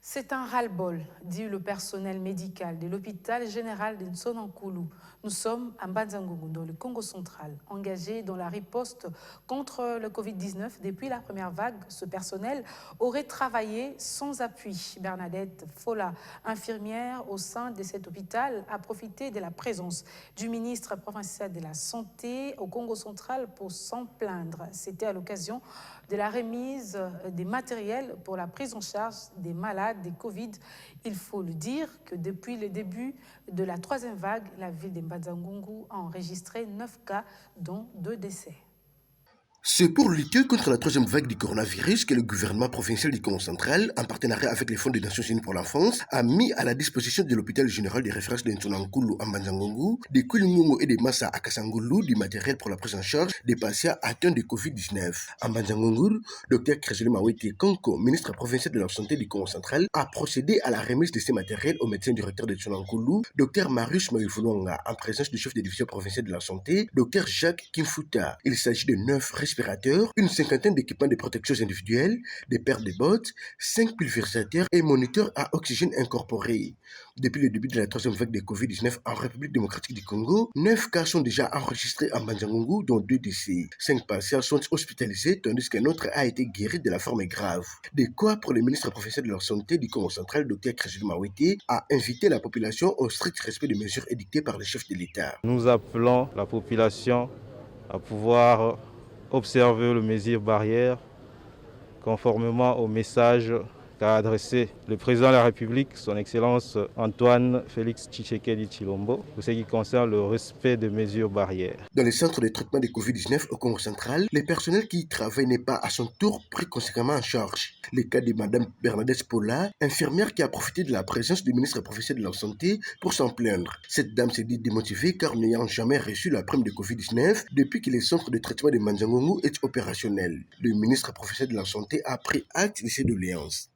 C'est un ras-le-bol, dit le personnel médical de l'hôpital général de Nsonankulu. Nous sommes à Mbanza-Ngungu, dans le Congo central, engagés dans la riposte contre le Covid-19. Depuis la première vague, ce personnel aurait travaillé sans appui. Bernadette Fola, infirmière au sein de cet hôpital, a profité de la présence du ministre provincial de la Santé au Congo central pour s'en plaindre. C'était à l'occasion de la remise des matériels pour la prise en charge des malades des Covid. Il faut le dire que depuis le début de la troisième vague, la ville de Mbanza-Ngungu a enregistré 9 cas, dont 2 décès. C'est pour lutter contre la troisième vague du coronavirus que le gouvernement provincial du Congo central, en partenariat avec les fonds des Nations Unies pour l'enfance, a mis à la disposition de l'hôpital général de référence de Nsonankulu à Mbanza-Ngungu, de Koulingongo et de Massa à Kasangulu du matériel pour la prise en charge des patients atteints de Covid-19. À Mbanza-Ngungu, Dr Kresele Mawete Konko, ministre provincial de la santé du Congo central, a procédé à la remise de ces matériels au médecin directeur de Nsonankulu, Dr Marius Maïfulonga, en présence du chef de division provinciale de la santé, Dr Jacques Kimfuta. Il s'agit de 9 respirateurs, une cinquantaine d'équipements de protection individuelle, des paires de bottes, 5 pulvérisateurs et moniteurs à oxygène incorporé. Depuis le début de la troisième vague de Covid-19 en République démocratique du Congo, 9 cas sont déjà enregistrés en Mbanza-Ngungu, dont 2 décès. 5 patients sont hospitalisés, tandis qu'un autre a été guéri de la forme grave. De quoi pour le ministre provincial de la Santé du Congo central, Dr Kresele Mawete, a invité la population au strict respect des mesures édictées par le chef de l'État. Nous appelons la population à pouvoir observer les mesures barrières conformément au message qu'a adressé le président de la République, son Excellence Antoine Félix Tshisekedi Tshilombo, pour ce qui concerne le respect des mesures barrières. Dans les centres de traitement de Covid-19 au Congo central, le personnel qui y travaille n'est pas à son tour pris conséquemment en charge. Le cas de Mme Bernadette Fola, infirmière qui a profité de la présence du ministre provincial de la Santé pour s'en plaindre. Cette dame s'est dit démotivée car n'ayant jamais reçu la prime de Covid-19 depuis que les centres de traitement de Mbanza-Ngungu est opérationnel. Le ministre provincial de la Santé a pris acte de ces doléances.